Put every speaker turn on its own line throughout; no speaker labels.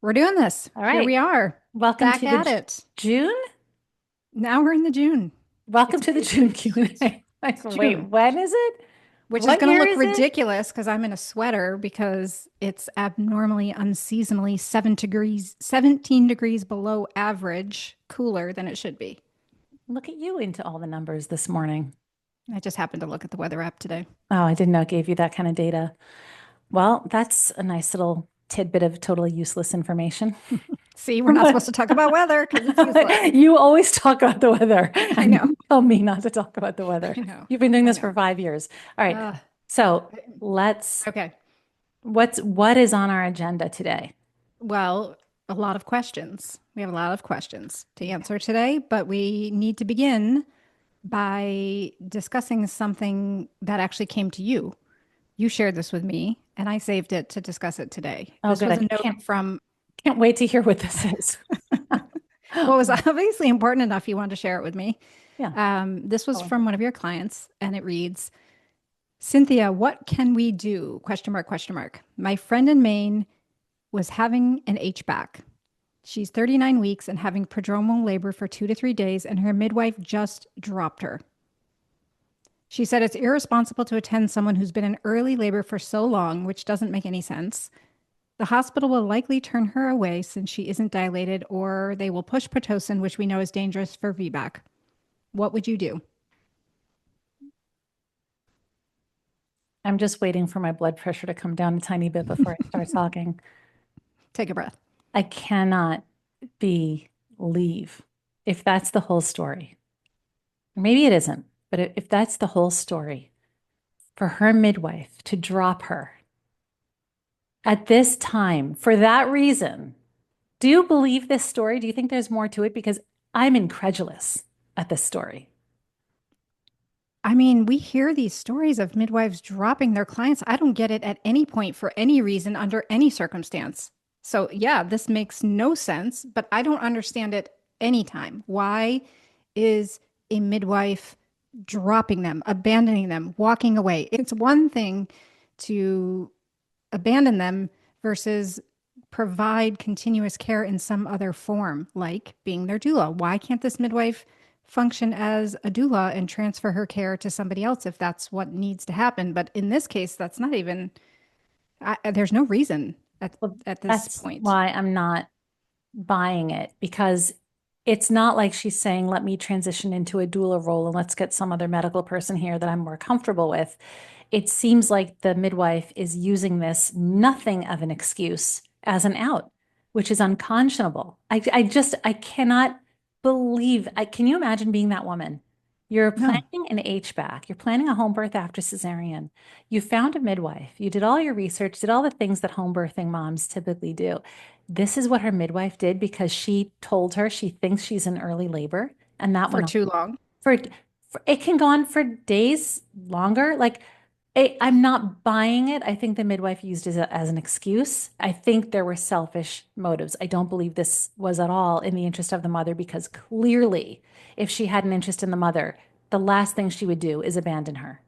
We're doing this.
All
Here
right.
we are,
Welcome
back
to the
at it.
June.
Now we're in the June.
Welcome
It's
to the June Q&A. Like,
it's
wait,
June,
when is it?
which is
What
going to
year
look
is it?
ridiculous because I'm in a sweater because it's abnormally, unseasonably 17 degrees below average, cooler than it should be.
Look at you into all the numbers this morning.
I just happened to look at the weather app today.
Oh, I didn't know it gave you that kind of data. Well, that's a nice little tidbit of totally useless information.
See, we're not supposed to talk about weather because it's useless.
You always talk about the weather,
I
and
know.
you tell me not to talk about the weather.
I know.
You've been doing
I
this
know.
for 5 years. All right.
Uh,
So let's,
okay.
what is on our agenda today?
Well, a lot of questions. We have a lot of questions to answer today, but we need to begin by discussing something that actually came to you. You shared this with me, and I saved it to discuss it today.
Oh,
This
good.
was
I
a note
can't
from
Can't wait to hear what this is.
what was obviously important enough you wanted to share it with me.
Yeah.
This was
Oh,
from one of your clients, and it reads, Cynthia, what can we do? Question mark, question mark. My friend in Maine was having an HBAC. She's 39 weeks and having prodromal labor for 2 to 3 days, and her midwife just dropped her. She said it's irresponsible to attend someone who's been in early labor for so long, which doesn't make any sense. The hospital will likely turn her away since she isn't dilated, or they will push Pitocin, which we know is dangerous for VBAC. What would you do?
I'm just waiting for my blood pressure to come down a tiny bit before I start talking.
Take a breath.
I cannot believe if that's the whole story. Maybe it isn't, but if that's the whole story, for her midwife to drop her at this time for that reason, do you believe this story? Do you think there's more to it? Because I'm incredulous at this story.
I mean, we hear these stories of midwives dropping their clients. I don't get it at any point for any reason under any circumstance. So, yeah, this makes no sense, but I don't understand it anytime. Why is a midwife dropping them, abandoning them, walking away? It's one thing to abandon them versus provide continuous care in some other form, like being their doula. Why can't this midwife function as a doula and transfer her care to somebody else if that's what needs to happen? But in this case, that's not even, there's no reason
Well,
at this
that's
point.
why I'm not buying it because it's not like she's saying, let me transition into a doula role and let's get some other medical person here that I'm more comfortable with. It seems like the midwife is using this nothing of an excuse as an out, which is unconscionable. I cannot believe, can you imagine being that woman? You're
No.
planning an HBAC, you're planning a home birth after cesarean. You found a midwife, you did all your research, did all the things that home birthing moms typically do. This is what her midwife did because she told her she thinks she's in early labor, and that
For
went on
too long.
for it can go on for days longer. Like I'm not buying it. I think the midwife used it as an excuse. I think there were selfish motives. I don't believe this was at all in the interest of the mother because clearly, if she had an interest in the mother, the last thing she would do is abandon her.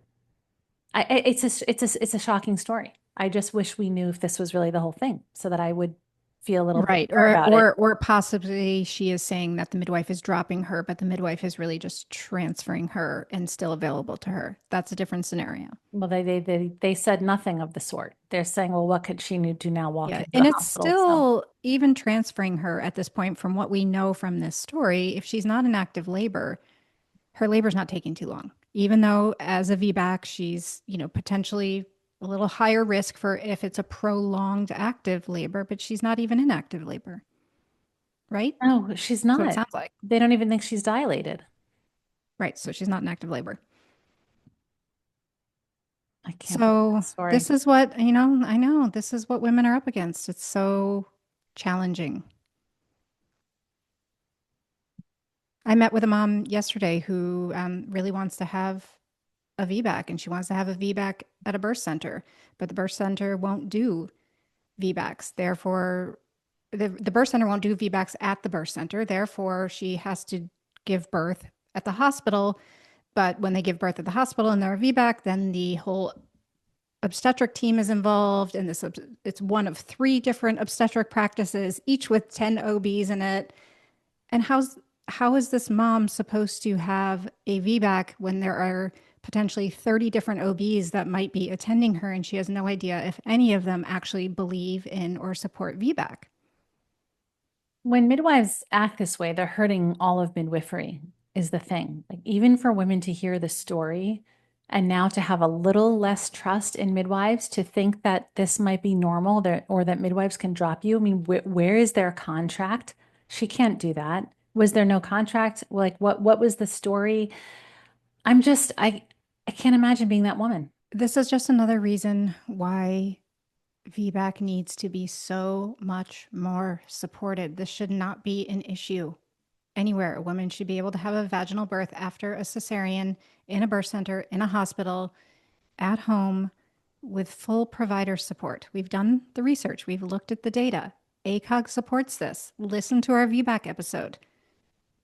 It's a shocking story. I just wish we knew if this was really the whole thing so that I would feel a little bit
Right.
better
Or
about it.
or possibly she is saying that the midwife is dropping her, but the midwife is really just transferring her and still available to her. That's a different scenario.
Well, they said nothing of the sort. They're saying, well, what could she do now? Walk
Yeah.
into the
And it's
hospital. So,
still even transferring her at this point, from what we know from this story, if she's not in active labor, her labor's not taking too long. Even though as a VBAC, she's, potentially a little higher risk for if it's a prolonged active labor, but she's not even in active labor, right?
no, she's
That's what it
not.
sounds like.
They don't even think she's dilated.
Right. So she's not in active labor.
I can't believe
So
that story.
this is what, I know this is what women are up against. It's so challenging. I met with a mom yesterday who really wants to have a VBAC, and she wants to have a VBAC at a birth center, but the birth center won't do VBACs. Therefore, the birth center won't do VBACs at the birth center. Therefore, she has to give birth at the hospital. But when they give birth at the hospital and they're a VBAC, then the whole obstetric team is involved, and it's one of three different obstetric practices, each with 10 OBs in it. And how is this mom supposed to have a VBAC when there are potentially 30 different OBs that might be attending her, and she has no idea if any of them actually believe in or support VBAC?
When midwives act this way, they're hurting all of midwifery, is the thing. Like, even for women to hear the story and now to have a little less trust in midwives, to think that this might be normal, or that midwives can drop you. I mean, where is their contract? She can't do that. Was there no contract? Like, what was the story? I can't imagine being that woman.
This is just another reason why VBAC needs to be so much more supported. This should not be an issue anywhere. A woman should be able to have a vaginal birth after a cesarean in a birth center, in a hospital, at home, with full provider support. We've done the research, we've looked at the data. ACOG supports this. Listen to our VBAC episode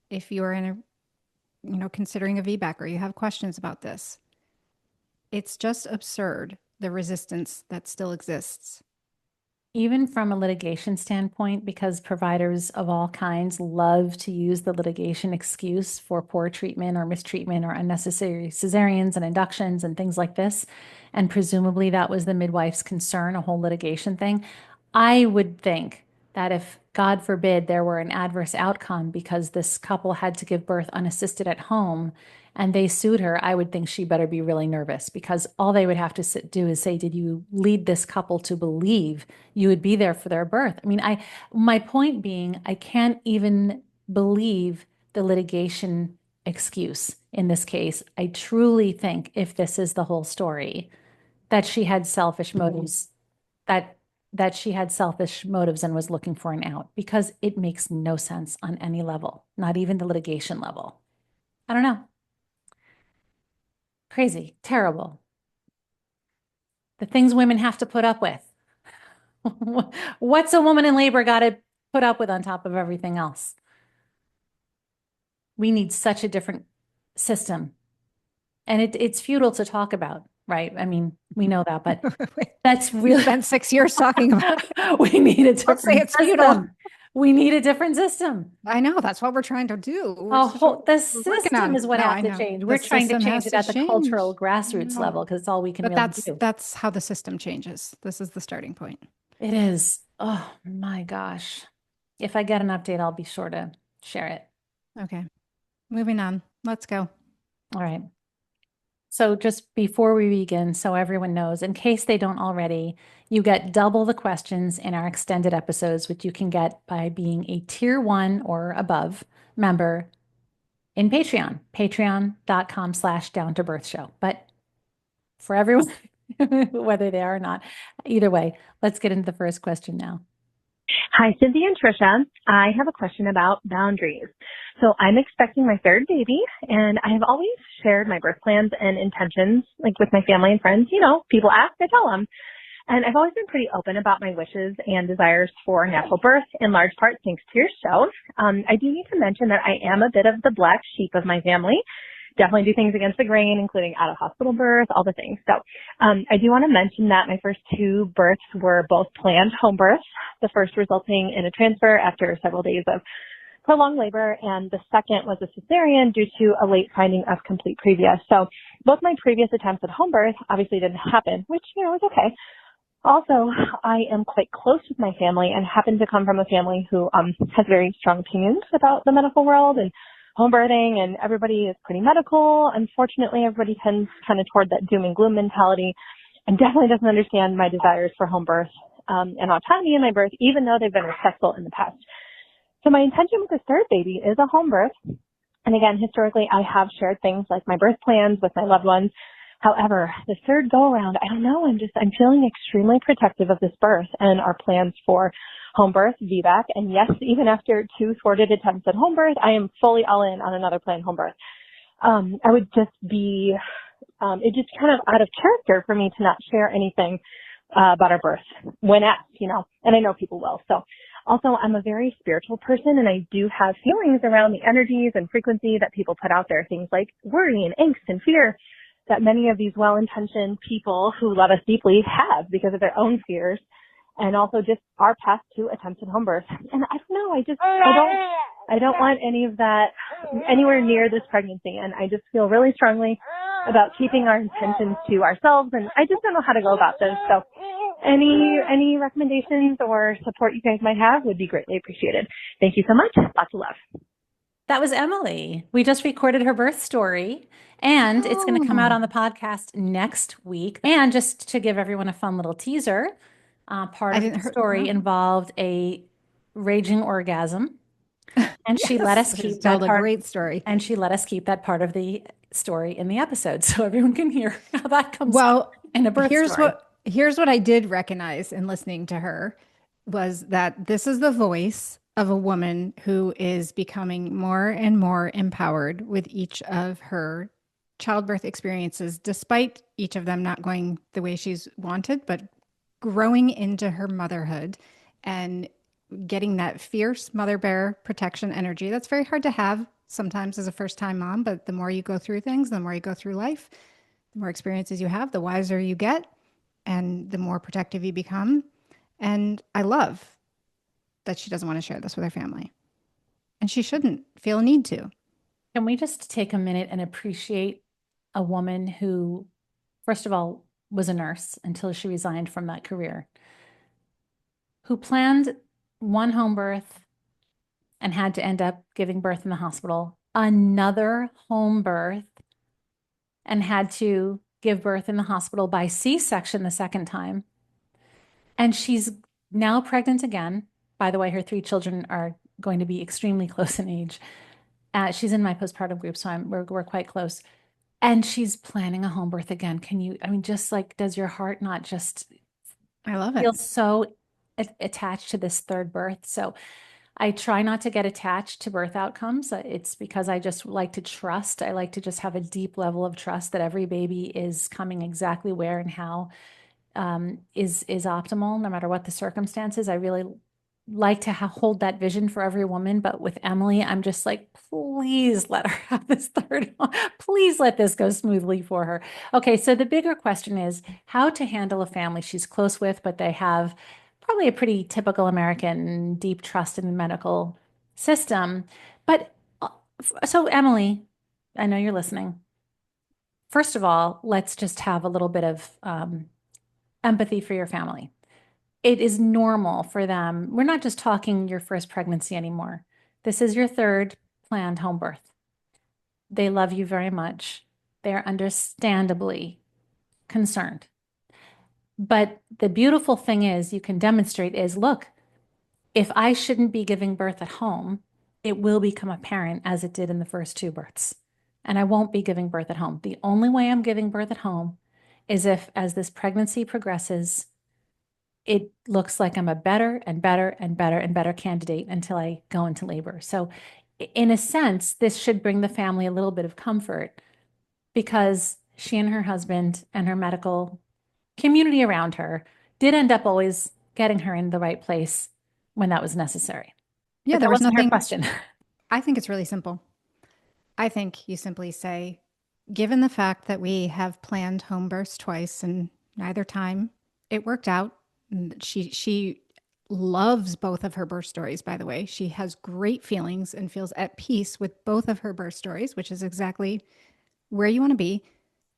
if you're in a, considering a VBAC or you have questions about this. It's just absurd, the resistance that still exists.
Even from a litigation standpoint, because providers of all kinds love to use the litigation excuse for poor treatment or mistreatment or unnecessary cesareans and inductions and things like this. And presumably that was the midwife's concern, a whole litigation thing. I would think that if, God forbid, there were an adverse outcome because this couple had to give birth unassisted at home and they sued her, I would think she better be really nervous, because all they would have to do is say, did you lead this couple to believe you would be there for their birth? I mean, my point being, I can't even believe the litigation excuse in this case. I truly think, if this is the whole story, that she had selfish motives, that she had selfish motives and was looking for an out, because it makes no sense on any level, not even the litigation level. I don't know. Crazy, terrible. The things women have to put up with. What's a woman in labor got to put up with on top of everything else? We need such a different system. And it's futile to talk about, right? I mean, we know that, but that's really
spent 6 years talking about it.
We need a different
say it's
system.
futile.
We need a different system.
I know, that's what we're trying to do.
The system is what has to change. We're trying to change it at the cultural grassroots level, because it's all we can really do.
That's how the system changes. This is the starting point.
It is. Oh my gosh. If I get an update, I'll be sure to share it.
Okay. Moving on. Let's go.
All right. So just before we begin, so everyone knows, in case they don't already, you get double the questions in our extended episodes, which you can get by being a tier 1 or above member in Patreon, patreon.com/downtobirthshow. But for everyone, whether they are or not, either way, let's get into the first question now.
Hi, Cynthia and Trisha. I have a question about boundaries. So I'm expecting my third baby, and I have always shared my birth plans and intentions, like with my family and friends. You know, people ask, I tell them. And I've always been pretty open about my wishes and desires for natural birth, in large part thanks to your show. I do need to mention that I am a bit of the black sheep of my family. Definitely do things against the grain, including out-of-hospital birth, all the things. So I do want to mention that my first 2 births were both planned home births, the first resulting in a transfer after several days of prolonged labor, and the second was a cesarean due to a late finding of complete previous. So both my previous attempts at home birth obviously didn't happen, which, is okay. Also, I am quite close with my family and happen to come from a family who has very strong opinions about the medical world and home birthing, and everybody is pretty medical. Unfortunately, everybody tends kind of toward that doom and gloom mentality, and definitely doesn't understand my desires for home birth and autonomy in my birth, even though they've been respectful in the past. So my intention with this third baby is a home birth. And again, historically, I have shared things like my birth plans with my loved ones. However, the third go around, I don't know, I'm feeling extremely protective of this birth and our plans for home birth, VBAC. And yes, even after 2 thwarted attempts at home birth, I am fully all in on another planned home birth. I would just be, it's just kind of out of character for me to not share anything about our birth when asked, and I know people will. So also, I'm a very spiritual person, and I do have feelings around the energies and frequency that people put out there, things like worry and angst and fear. that many of these well-intentioned people who love us deeply have because of their own fears and also just our path to attempted home birth. And I don't know, I don't want any of that anywhere near this pregnancy. And I just feel really strongly about keeping our intentions to ourselves. And I just don't know how to go about this. So any recommendations or support you guys might have would be greatly appreciated. Thank you so much. Lots of love.
That was Emily. We just recorded her birth story, and it's going to come out on the podcast next week. And just to give everyone a fun little teaser, part of the story involved a raging orgasm, and she let us keep that part.
Great story.
And she let us keep that part of the story in the episode, so everyone can hear how that comes out in a birth story.
Here's what I did recognize in listening to her was that this is the voice of a woman who is becoming more and more empowered with each of her childbirth experiences, despite each of them not going the way she's wanted, but growing into her motherhood and getting that fierce mother bear protection energy. That's very hard to have sometimes as a first-time mom, but the more you go through things, the more you go through life, the more experiences you have, the wiser you get, and the more protective you become. And I love that she doesn't want to share this with her family. And she shouldn't feel a need to.
Can we just take a minute and appreciate a woman who, first of all, was a nurse until she resigned from that career, who planned one home birth and had to end up giving birth in the hospital, another home birth, and had to give birth in the hospital by C-section the second time. And she's now pregnant again. By the way, her 3 children are going to be extremely close in age. She's in my postpartum group, so we're quite close. And she's planning a home birth again. Just like, does your heart not just
I love it.
feel so attached to this third birth? So I try not to get attached to birth outcomes. It's because I just like to trust. I like to just have a deep level of trust that every baby is coming exactly where and how is optimal, no matter what the circumstances. I really like to hold that vision for every woman. But with Emily, I'm just like, please let her have this third one. Please let this go smoothly for her. Okay, so the bigger question is how to handle a family she's close with, but they have probably a pretty typical American deep trust in the medical system. But so Emily, I know you're listening. First of all, let's just have a little bit of empathy for your family. It is normal for them. We're not just talking your first pregnancy anymore. This is your third planned home birth. They love you very much. They're understandably concerned. But the beautiful thing is you can demonstrate is, look, if I shouldn't be giving birth at home, it will become apparent as it did in the first 2 births. And I won't be giving birth at home. The only way I'm giving birth at home is if, as this pregnancy progresses, it looks like I'm a better and better and better and better candidate until I go into labor. So in a sense, this should bring the family a little bit of comfort because she and her husband and her medical community around her did end up always getting her in the right place when that was necessary.
Yeah,
but
there was nothing.
Her question.
I think it's really simple. I think you simply say, given the fact that we have planned home births twice and neither time it worked out, she loves both of her birth stories, by the way. She has great feelings and feels at peace with both of her birth stories, which is exactly where you want to be.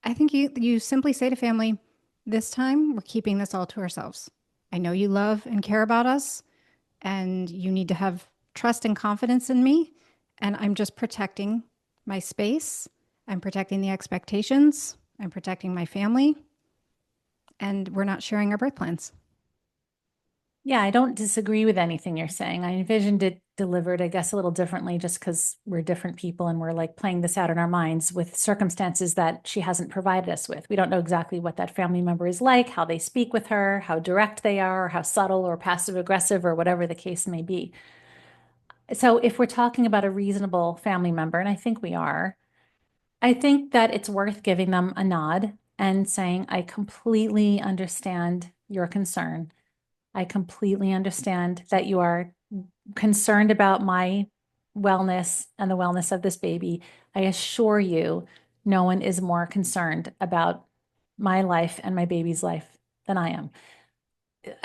I think you simply say to family, this time we're keeping this all to ourselves. I know you love and care about us, and you need to have trust and confidence in me. And I'm just protecting my space. I'm protecting the expectations. I'm protecting my family. And we're not sharing our birth plans.
Yeah, I don't disagree with anything you're saying. I envisioned it delivered, I guess, a little differently just because we're different people and we're like playing this out in our minds with circumstances that she hasn't provided us with. We don't know exactly what that family member is like, how they speak with her, how direct they are, or how subtle or passive aggressive or whatever the case may be. So if we're talking about a reasonable family member, and I think we are, I think that it's worth giving them a nod and saying, I completely understand your concern. I completely understand that you are concerned about my wellness and the wellness of this baby. I assure you, no one is more concerned about my life and my baby's life than I am.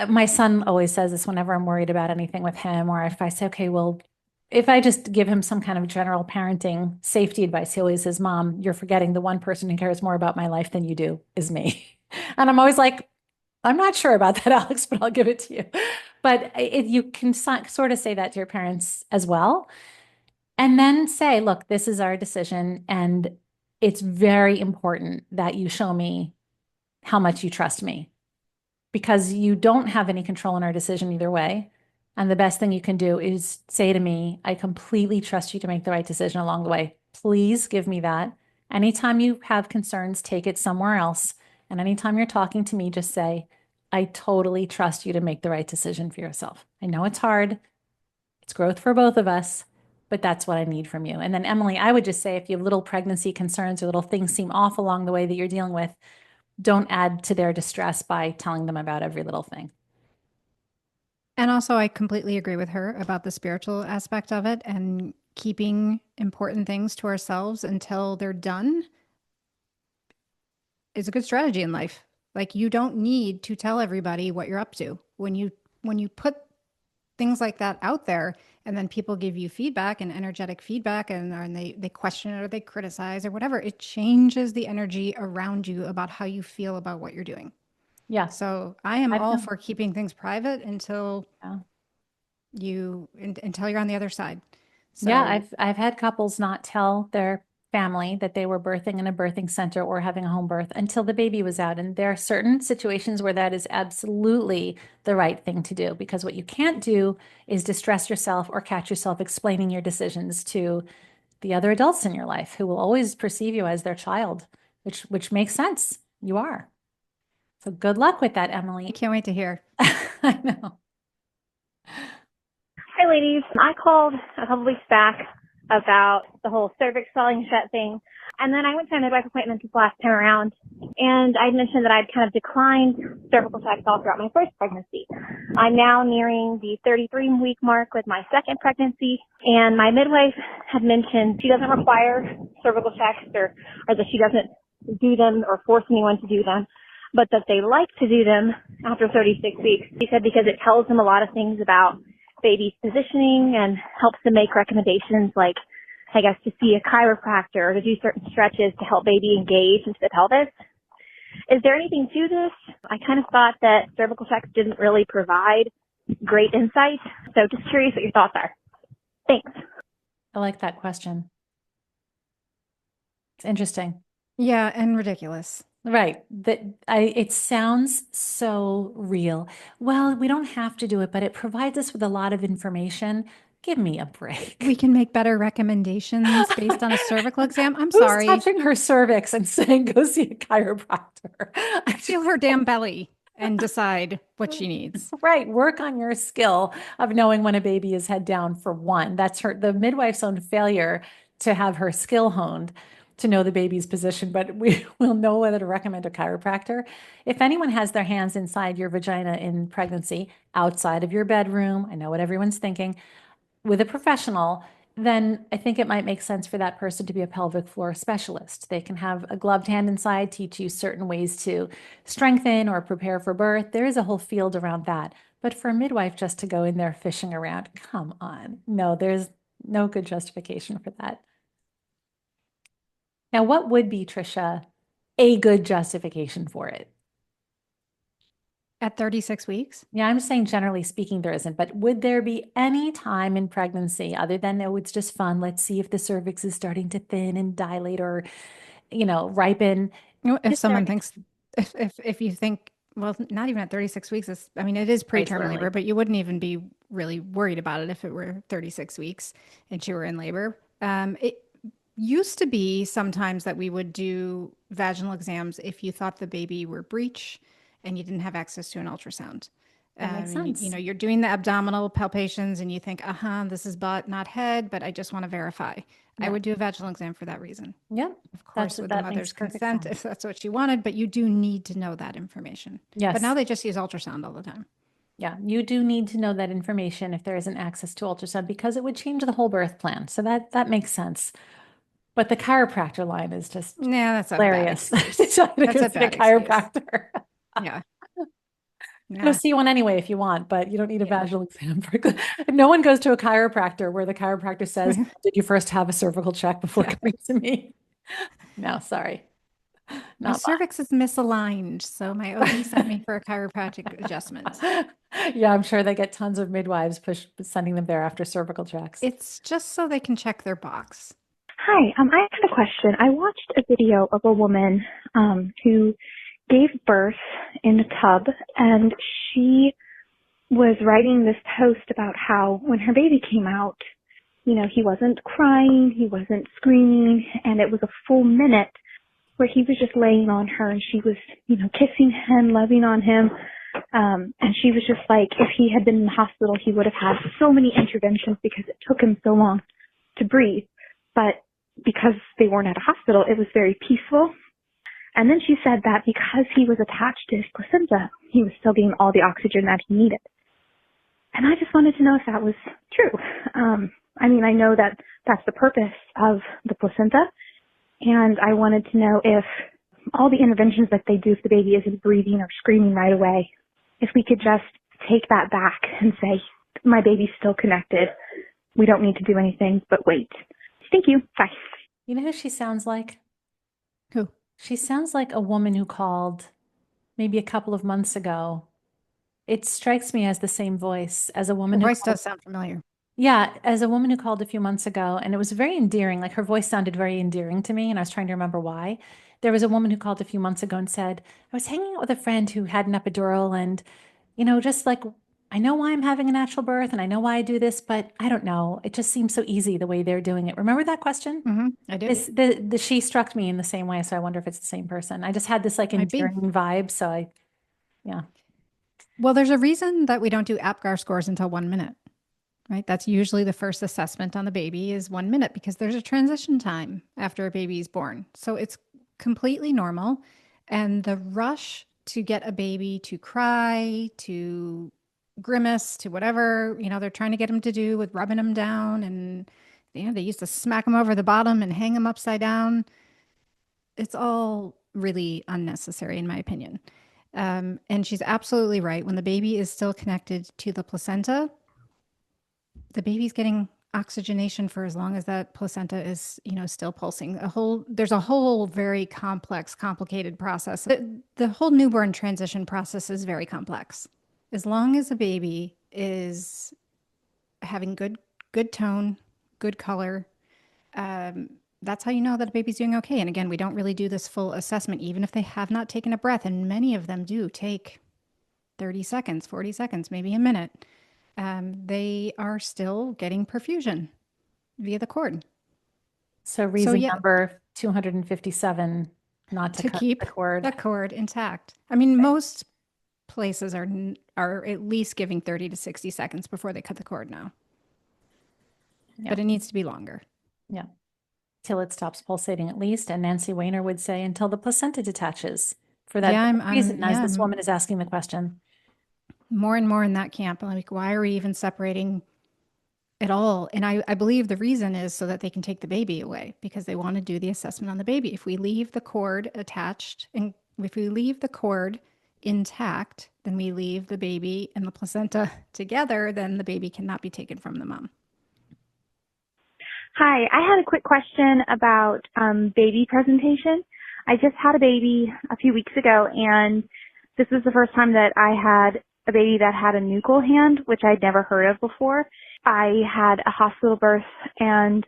My son always says this whenever I'm worried about anything with him, or if I say, okay, well, if I just give him some kind of general parenting safety advice, he always says, Mom, you're forgetting the one person who cares more about my life than you do is me. And I'm always like, I'm not sure about that, Alex, but I'll give it to you. But you can sort of say that to your parents as well. And then say, look, this is our decision. And it's very important that you show me how much you trust me, because you don't have any control in our decision either way. And the best thing you can do is say to me, I completely trust you to make the right decision along the way. Please give me that. Anytime you have concerns, take it somewhere else. And anytime you're talking to me, just say, I totally trust you to make the right decision for yourself. I know it's hard. It's growth for both of us, but that's what I need from you. And then, Emily, I would just say, if you have little pregnancy concerns or little things seem off along the way that you're dealing with, don't add to their distress by telling them about every little thing.
And also, I completely agree with her about the spiritual aspect of it, and keeping important things to ourselves until they're done is a good strategy in life. Like, you don't need to tell everybody what you're up to. When you put things like that out there, and then people give you feedback and energetic feedback, and they question it or they criticize or whatever, it changes the energy around you about how you feel about what you're doing.
Yeah.
So I am
I've
all
done,
for keeping things private until
yeah.
until you're on the other side. So
Yeah, I've had couples not tell their family that they were birthing in a birthing center or having a home birth until the baby was out. And there are certain situations where that is absolutely the right thing to do, because what you can't do is distress yourself or catch yourself explaining your decisions to the other adults in your life, who will always perceive you as their child, which makes sense. You are. So good luck with that,
I
Emily.
can't wait to hear.
I know.
Hi, ladies. I called a couple weeks back about the whole cervix swelling shut thing. And then I went to a midwife appointment this last time around, and I mentioned that I'd kind of declined cervical sex all throughout my first pregnancy. I'm now nearing the 33-week mark with my second pregnancy, and my midwife had mentioned she doesn't require cervical checks, or that she doesn't do them or force anyone to do them, but that they like to do them after 36 weeks. She said because it tells them a lot of things about baby's positioning and helps them make recommendations, like, I guess, to see a chiropractor or to do certain stretches to help baby engage into the pelvis. Is there anything to this? I kind of thought that cervical checks didn't really provide great insight. So just curious what your thoughts are. Thanks.
I like that question. It's interesting.
Yeah, and ridiculous.
Right. It sounds so real. Well, we don't have to do it, but it provides us with a lot of information. Give me a break.
We can make better recommendations based on a cervical exam. I'm
Who's
sorry.
touching her cervix and saying, go see a chiropractor?
Feel her damn belly and decide what she needs.
Right. Work on your skill of knowing when a baby is head down, for one. That's the midwife's own failure to have her skill honed to know the baby's position, but we will know whether to recommend a chiropractor. If anyone has their hands inside your vagina in pregnancy, outside of your bedroom, I know what everyone's thinking, with a professional, then I think it might make sense for that person to be a pelvic floor specialist. They can have a gloved hand inside, teach you certain ways to strengthen or prepare for birth. There is a whole field around that. But for a midwife just to go in there fishing around, come on. No, there's no good justification for that. Now, what would be, Trisha, a good justification for it?
At 36 weeks?
Yeah, I'm saying generally speaking, there isn't, but would there be any time in pregnancy other than, oh, it's just fun, let's see if the cervix is starting to thin and dilate or, ripen?
If
Is there
someone
any
thinks, if you think, well, not even at 36 weeks, I mean, it is
Right,
preterm
early.
labor, but you wouldn't even be really worried about it if it were 36 weeks and she were in labor. It used to be sometimes that we would do vaginal exams if you thought the baby were breech and you didn't have access to an ultrasound.
That makes
And
sense.
you're doing the abdominal palpations and you think, this is butt, not head, but I just want to verify. I
Yeah.
would do a vaginal exam for that reason.
Yeah.
Of course, with the
that makes
mother's
perfect
consent,
sense.
if that's what she wanted, but you do need to know that information.
Yes.
But now they just use ultrasound all the time.
Yeah, you do need to know that information if there isn't access to ultrasound, because it would change the whole birth plan. So that makes sense. But the chiropractor line is just
Yeah, that's a bad
hilarious.
excuse.
To go
That's a
see a
bad excuse.
chiropractor.
Yeah.
Go
Yeah.
see one anyway if you want, but you don't need a
Yeah.
vaginal exam. No one goes to a chiropractor where the chiropractor says, "Did you first have a cervical check before
Yeah.
coming to me?" No, sorry,
My
not
cervix is misaligned, so my OB sent me for a chiropractic adjustment.
mine. Yeah, I'm sure they get tons of midwives sending them there after cervical checks.
It's just so they can check their box.
Hi, I had a question. I watched a video of a woman who gave birth in a tub, and she was writing this post about how when her baby came out, he wasn't crying, he wasn't screaming, and it was a full minute where he was just laying on her and she was, kissing him, loving on him. And she was just like, if he had been in the hospital, he would have had so many interventions because it took him so long to breathe. But because they weren't at a hospital, it was very peaceful. And then she said that because he was attached to his placenta, he was still getting all the oxygen that he needed. And I just wanted to know if that was true. I know that that's the purpose of the placenta. And I wanted to know if all the interventions that they do if the baby isn't breathing or screaming right away, if we could just take that back and say, my baby's still connected. We don't need to do anything but wait. Thank you. Bye.
You know who she sounds like?
Who?
She sounds like a woman who called maybe a couple of months ago. It strikes me as the same voice as a
Her
woman who
voice
called.
does sound familiar.
Yeah, as a woman who called a few months ago, and it was very endearing. Like her voice sounded very endearing to me, and I was trying to remember why. There was a woman who called a few months ago and said, I was hanging out with a friend who had an epidural, and, just like, I know why I'm having a natural birth, and I know why I do this, but I don't know. It just seems so easy the way they're doing it. Remember that question?
I do.
She struck me in the same way, so I wonder if it's the same person. I just had this like
Might be.
endearing vibe, so yeah.
Well, there's a reason that we don't do APGAR scores until 1 minute, right? That's usually the first assessment on the baby is 1 minute because there's a transition time after a baby is born. So it's completely normal. And the rush to get a baby to cry, to grimace, to whatever, they're trying to get him to do with rubbing him down. And, they used to smack him over the bottom and hang him upside down. It's all really unnecessary, in my opinion. And she's absolutely right. When the baby is still connected to the placenta, the baby's getting oxygenation for as long as that placenta is, still pulsing. There's a whole very complex, complicated process. The whole newborn transition process is very complex. As long as a baby is having good tone, good color, that's how you know that a baby's doing okay. And again, we don't really do this full assessment, even if they have not taken a breath. And many of them do take 30 seconds, 40 seconds, maybe a minute. They are still getting perfusion via the cord.
So
So
reason
yeah,
number 257, not to
to
cut
keep
the cord.
the cord intact. I mean, most places are at least giving 30 to 60 seconds before they cut the cord now.
Yeah.
But it needs to be longer.
Yeah. Till it stops pulsating at least. And Nancy Weiner would say until the placenta detaches. For that reason, as this woman is asking the question.
More and more in that camp. Like, why are we even separating at all? And I believe the reason is so that they can take the baby away because they want to do the assessment on the baby. If we leave the cord attached and if we leave the cord intact, then we leave the baby and the placenta together, then the baby cannot be taken from the mom.
Hi, I had a quick question about baby presentation. I just had a baby a few weeks ago, and this was the first time that I had a baby that had a nuchal hand, which I'd never heard of before. I had a hospital birth, and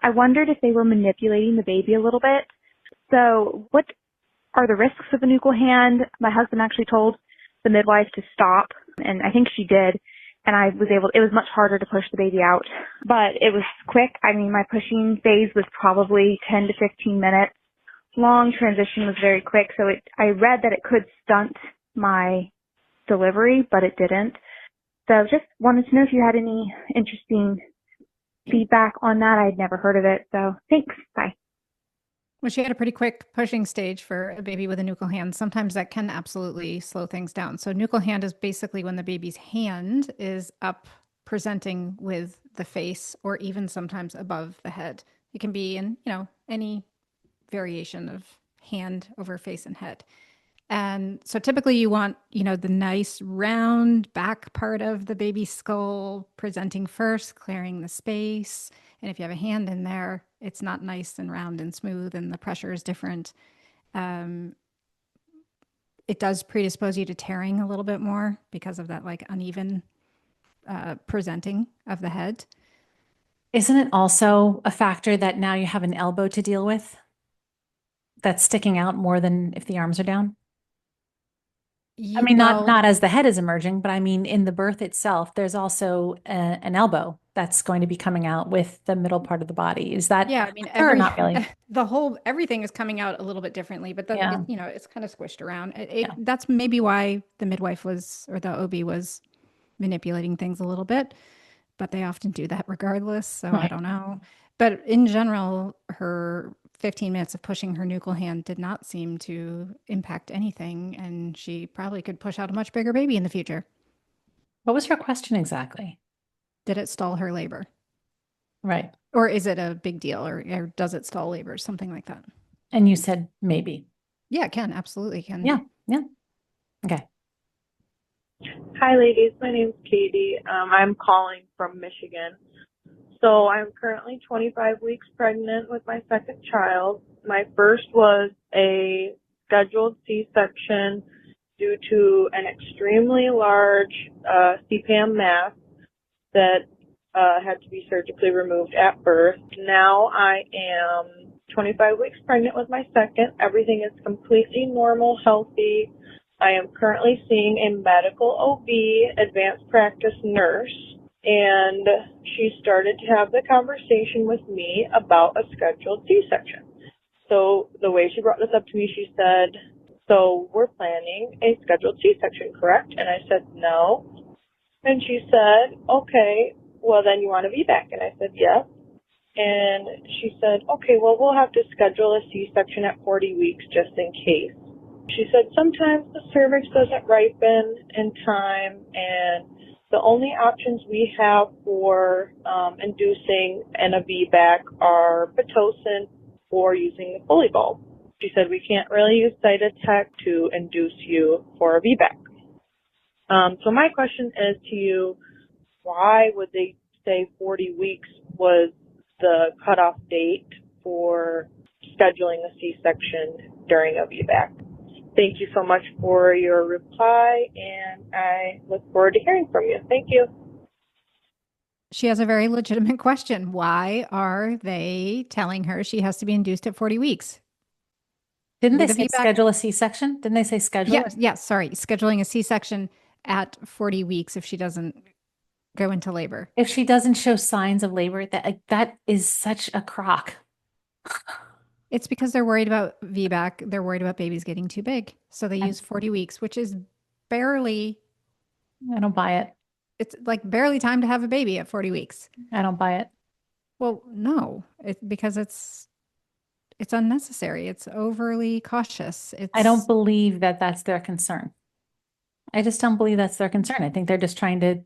I wondered if they were manipulating the baby a little bit. So what are the risks of a nuchal hand? My husband actually told the midwife to stop, and I think she did. And it was much harder to push the baby out, but it was quick. I mean, my pushing phase was probably 10 to 15 minutes long. Transition was very quick. So I read that it could stunt my delivery, but it didn't. So just wanted to know if you had any interesting feedback on that. I'd never heard of it. So thanks. Bye.
Well, she had a pretty quick pushing stage for a baby with a nuchal hand. Sometimes that can absolutely slow things down. So nuchal hand is basically when the baby's hand is up presenting with the face or even sometimes above the head. It can be in, any variation of hand over face and head. And so typically you want, the nice round back part of the baby skull presenting first, clearing the space. And if you have a hand in there, it's not nice and round and smooth and the pressure is different. Um, it does predispose you to tearing a little bit more because of that like uneven presenting of the head.
Isn't it also a factor that now you have an elbow to deal with that's sticking out more than if the arms are down? I mean, not
Well,
not as the head is emerging, but I mean in the birth itself, there's also an elbow that's going to be coming out with the middle part of the body. Is that
yeah,
a
I mean,
factor or not really?
everything is coming out a little bit differently, but
Yeah,
it's kind of squished around.
yeah,
That's maybe why the midwife was, or the OB was manipulating things a little bit, but they often do that regardless. So I
right.
don't know. But in general, her 15 minutes of pushing her nuchal hand did not seem to impact anything. And she probably could push out a much bigger baby in the future.
What was her question exactly?
Did it stall her labor?
Right.
Or is it a big deal? Or does it stall labor? Something like that.
And you said maybe.
Yeah, it can. Absolutely can.
Yeah, yeah. Okay.
Hi, ladies. My name's Katie. I'm calling from Michigan. So I'm currently 25 weeks pregnant with my second child. My first was a scheduled C-section due to an extremely large CPAM mass that had to be surgically removed at birth. Now I am 25 weeks pregnant with my second. Everything is completely normal, healthy. I am currently seeing a medical OB, advanced practice nurse, and she started to have the conversation with me about a scheduled C-section. So the way she brought this up to me, she said, "So we're planning a scheduled C-section, correct?" And I said, "No." And she said, "Okay, well then you want a VBAC?" And I said, "Yes." And she said, "Okay, well we'll have to schedule a C-section at 40 weeks just in case." She said sometimes the cervix doesn't ripen in time, and the only options we have for inducing an a VBAC are Pitocin or using the Foley bulb. She said we can't really use Cytotec to induce you for a VBAC. So my question is to you, why would they say 40 weeks was the cutoff date for scheduling a C-section during a VBAC? Thank you so much for your reply, and I look forward to hearing from you. Thank you.
She has a very legitimate question. Why are they telling her she has to be induced at 40 weeks?
Didn't they
With a
say
VBAC?
schedule a C-section? Didn't they say schedule
Yeah,
it?
yeah, sorry. Scheduling a C-section at 40 weeks if she doesn't go into labor.
If she doesn't show signs of labor, that is such a crock.
It's because they're worried about VBAC. They're worried about babies getting too big. So they use 40 weeks, which is barely,
I don't buy it.
it's like barely time to have a baby at 40 weeks.
I don't buy it.
Well, no, because it's unnecessary. It's overly cautious.
I don't believe that that's their concern. I just don't believe that's their concern. I think they're just trying to,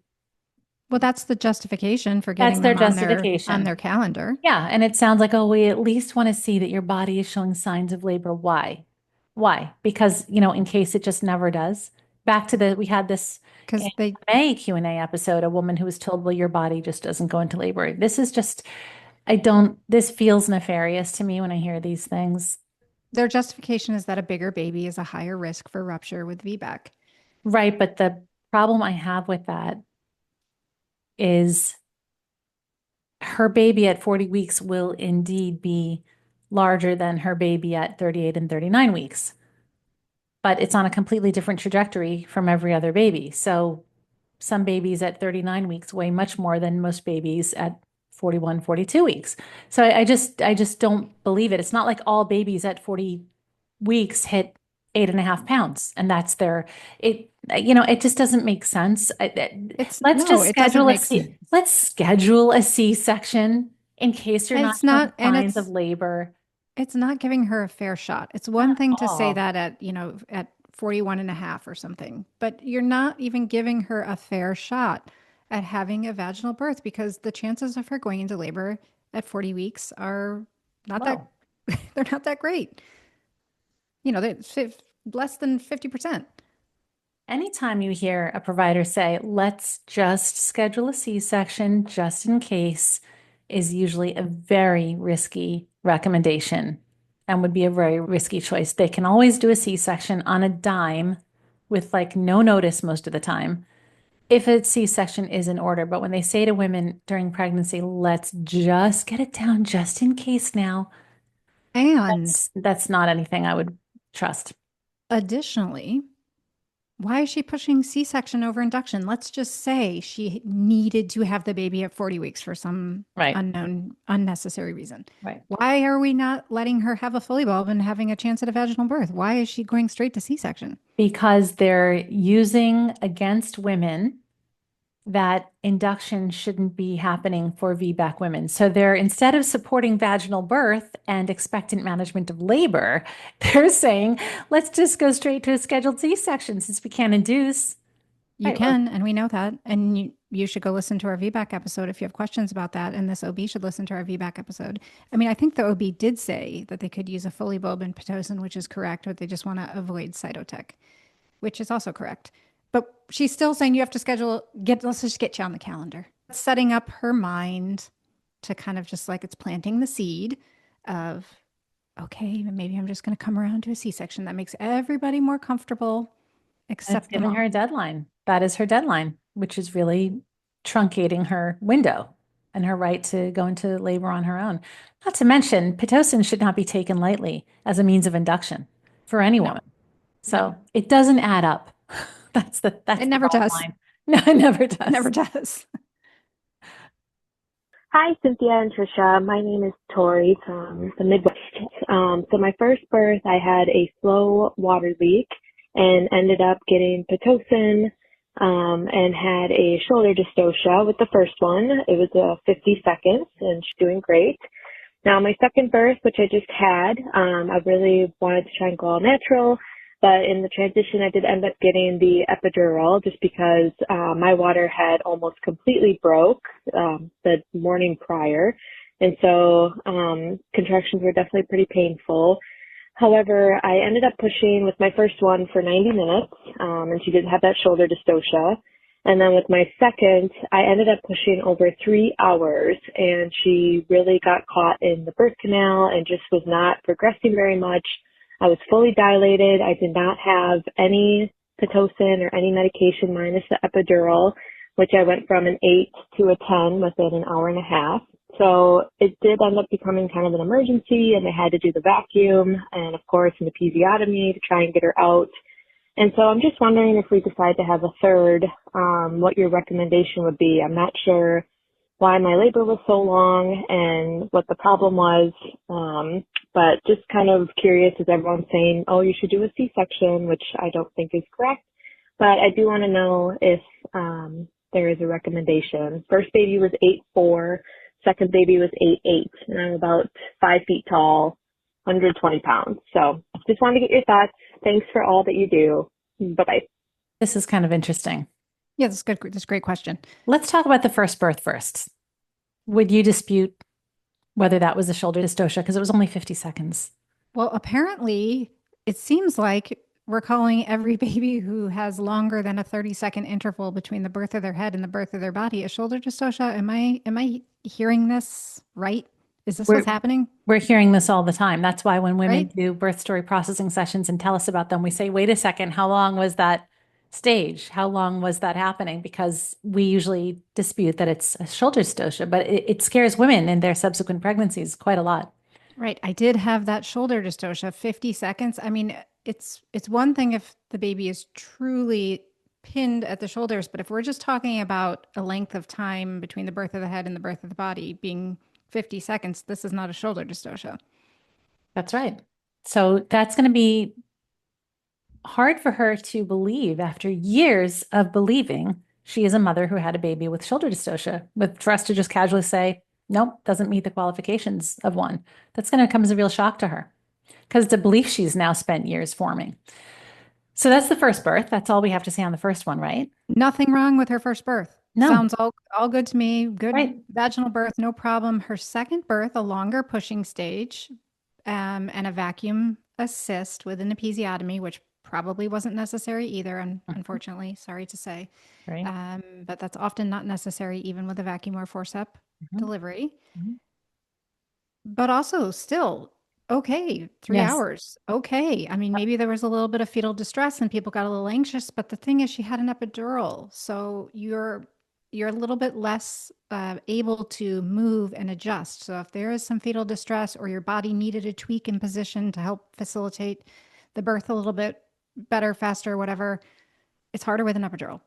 Well, that's the justification for
that's
getting
their
them on their
justification.
calendar.
Yeah. And it sounds like, oh, we at least want to see that your body is showing signs of labor. Why? Why? Because, in case it just never does. Back to we had this
Because they
May Q&A episode, a woman who was told, well, your body just doesn't go into labor. This feels nefarious to me when I hear these things.
their justification is that a bigger baby is a higher risk for rupture with VBAC.
Right. But the problem I have with that is her baby at 40 weeks will indeed be larger than her baby at 38 and 39 weeks. But it's on a completely different trajectory from every other baby. So some babies at 39 weeks weigh much more than most babies at 41, 42 weeks. So I just don't believe it. It's not like all babies at 40 weeks hit 8.5 pounds and that's it just doesn't make sense.
It doesn't make sense.
Let's schedule a C-section in case you're not
It's not,
showing
and
signs of labor.
it's not giving her a fair shot. It's one
Not
thing
at
to say
all.
that at 41 and a half or something, but you're not even giving her a fair shot at having a vaginal birth because the chances of her going into labor at 40 weeks are not that
Low.
they're not that great. They're less than 50%.
Anytime you hear a provider say, let's just schedule a C-section just in case, is usually a very risky recommendation and would be a very risky choice. They can always do a C-section on a dime with like no notice most of the time if a C-section is in order. But when they say to women during pregnancy, let's just get it down just in case now,
And
that's not anything I would trust.
additionally, why is she pushing C-section over induction? Let's just say she needed to have the baby at 40 weeks for some
Right.
unknown, unnecessary reason.
Right.
Why are we not letting her have a fully bulb and having a chance at a vaginal birth? Why is she going straight to C-section?
Because they're using against women that induction shouldn't be happening for VBAC women. So they're, instead of supporting vaginal birth and expectant management of labor, they're saying, let's just go straight to a scheduled C-section since we can't induce.
You
Right.
can, and we know that. And you should go listen to our VBAC episode if you have questions about that. And this OB should listen to our VBAC episode. I mean, I think the OB did say that they could use a fully bulb and Pitocin, which is correct, but they just want to avoid cytotech, which is also correct. But she's still saying you have to let's just get you on the calendar. Setting up her mind to kind of just like it's planting the seed of, okay, maybe I'm just going to come around to a C-section. That makes everybody more comfortable,
And it's
except the
giving her a
mom.
deadline. That is her deadline, which is really truncating her window and her right to go into labor on her own. Not to mention, Pitocin should not be taken lightly as a means of induction for any
No,
woman. So it doesn't add up. That's
it
the
never
bottom
does.
line. No, it never
It
does.
never does.
Hi, Cynthia and Trisha. My name is Tori from the Midwest. So my first birth, I had a slow water leak and ended up getting Pitocin, and had a shoulder dystocia with the first one. It was 50 seconds and she's doing great. Now my second birth, which I just had, I really wanted to try and go all natural. But in the transition, I did end up getting the epidural just because my water had almost completely broke the morning prior. And so contractions were definitely pretty painful. However, I ended up pushing with my first one for 90 minutes, and she didn't have that shoulder dystocia. And then with my second, I ended up pushing over 3 hours, and she really got caught in the birth canal and just was not progressing very much. I was fully dilated. I did not have any Pitocin or any medication minus the epidural, which I went from an 8 to a 10 within an hour and a half. So it did end up becoming kind of an emergency, and they had to do the vacuum and, of course, an episiotomy to try and get her out. And so I'm just wondering if we decide to have a third, what your recommendation would be. I'm not sure why my labor was so long and what the problem was, but just kind of curious as everyone's saying, oh, you should do a C-section, which I don't think is correct. But I do want to know if there is a recommendation. First baby was 8'4", second baby was 8'8", and I'm about 5 feet tall, 120 pounds. So just wanted to get your thoughts. Thanks for all that you do. Bye-bye.
This is kind of interesting.
Yeah, that's good. That's a great question.
Let's talk about the first birth first. Would you dispute whether that was a shoulder dystocia? Because it was only 50 seconds.
Well, apparently, it seems like we're calling every baby who has longer than a 30-second interval between the birth of their head and the birth of their body a shoulder dystocia. Am I hearing this right? Is this what's happening?
We're hearing this all the time. That's why when women
Right?
do birth story processing sessions and tell us about them, we say, wait a second, how long was that stage? How long was that happening? Because we usually dispute that it's a shoulder dystocia, but it scares women in their subsequent pregnancies quite a lot.
Right. I did have that shoulder dystocia, 50 seconds. I mean, it's one thing if the baby is truly pinned at the shoulders, but if we're just talking about a length of time between the birth of the head and the birth of the body being 50 seconds, this is not a shoulder dystocia.
That's right. So that's going to be hard for her to believe after years of believing she is a mother who had a baby with shoulder dystocia, for us to just casually say, nope, doesn't meet the qualifications of one. That's going to come as a real shock to her because it's a belief she's now spent years forming. So that's the first birth. That's all we have to say on the first one, right?
Nothing wrong with her first birth.
No.
Sounds all good to me. Good
Right.
vaginal birth, no problem. Her second birth, a longer pushing stage, and a vacuum assist with an episiotomy, which probably wasn't necessary either,
Mhm.
unfortunately, sorry to say.
Right.
But that's often not necessary even with a vacuum or forcep
Mhm.
delivery.
Mhm.
But also, still, okay, three
Yes.
hours. Okay. I mean, maybe there was a little bit of fetal distress and people got a little anxious, but the thing is, she had an epidural, so you're a little bit less able to move and adjust. So if there is some fetal distress or your body needed a tweak in position to help facilitate the birth a little bit better, faster, whatever, it's harder with an epidural.